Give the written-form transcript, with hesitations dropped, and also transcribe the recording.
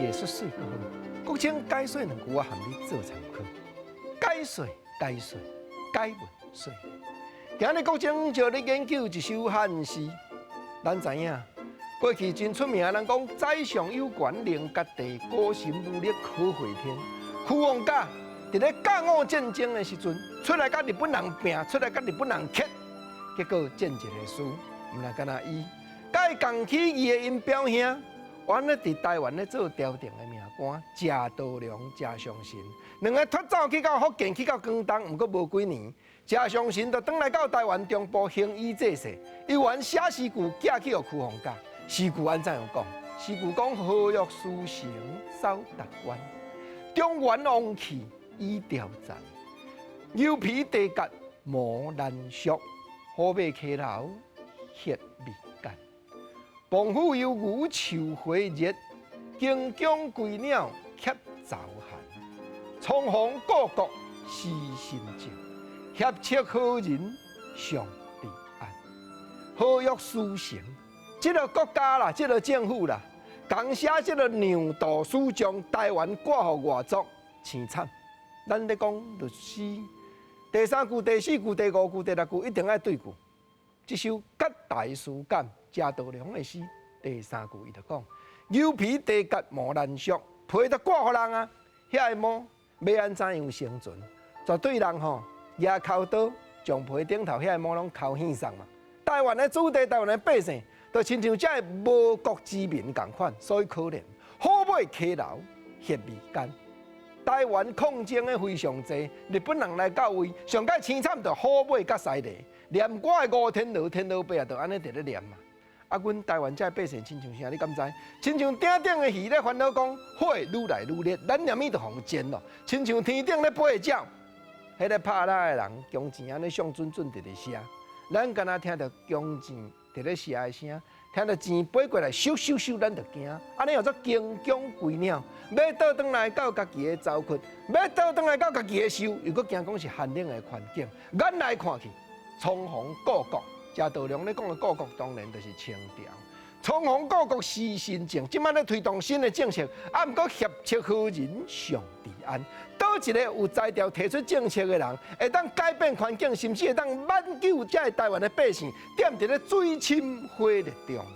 艺术水阁好，国青解水两句，我含你做参考。解水，解水，解文水。今日国青就咧研究一首汉诗。咱知影，过去真出名，人讲宰相有权，凌驾地，高深武力可回天。屈王甲伫咧甲午战争的时阵，出来甲日本人拼，出来甲日本人克，结果战一个输，毋但干那伊，甲伊共起义的因表兄，原来伫台湾咧做朝廷的命官，贾道良、贾相信，两个脱走去到福建，去到广东，毋过无几年。贾相信就转来到台湾中部行医济世，伊原写诗句寄去予屈王甲。诗句安怎样讲？诗句讲：何欲书成扫达官，中原王气已凋残。牛皮地甲磨难削，虎尾溪流血未干。傍虎游牛树花热，荆姜归鸟瞌早寒。苍黄故国思心静。协切好人上帝安，何欲书成？这个国家啦，这个政府啦，讲写这个让渡书将台湾挂予外族，凄惨。咱咧讲律诗，第3句、第4句、第5句、第6句一定爱对句。这首《甲大书简》贾道良的诗，第3句伊就讲：牛皮地甲磨难削，皮都挂予人啊，遐个毛要安怎样生存？绝对人吼。拿抠刀将皮顶头遐个毛拢抠向上嘛。台湾的子弟，台湾的百姓，就亲像这无国之民共款，所以可怜。虎尾溪流血未干。台湾抗争的非常济，日本人来到位，上界凄惨就虎尾甲西犁，念我的五天罗天罗伯啊，就安尼伫咧念嘛。啊，阮台湾这百姓亲像啥？你敢知？亲像顶顶的鱼咧烦恼讲，火愈来愈烈，咱念咪就互煎咯。亲像天顶咧飞鸟。迄个拍拉的人，弓箭安尼上准准伫咧射，咱敢若听到弓箭伫咧射的声，听到箭飞过来，咻咻咻，咱就惊。安尼叫做荆姜归鸟，要倒转来到家己的巢窟，要倒转来到家己的厝，又搁惊讲是寒冷的环境。眼来看去，苍黄故国，贾道良咧讲的故国，当然就是清朝。苍黄故国思心静，即摆咧推动新的政策，啊，毋过协切好人上帝安。倒一个有才调提出政策的人，会当改变环境，甚至会当挽救这台湾的百姓，踮伫咧水深火热中。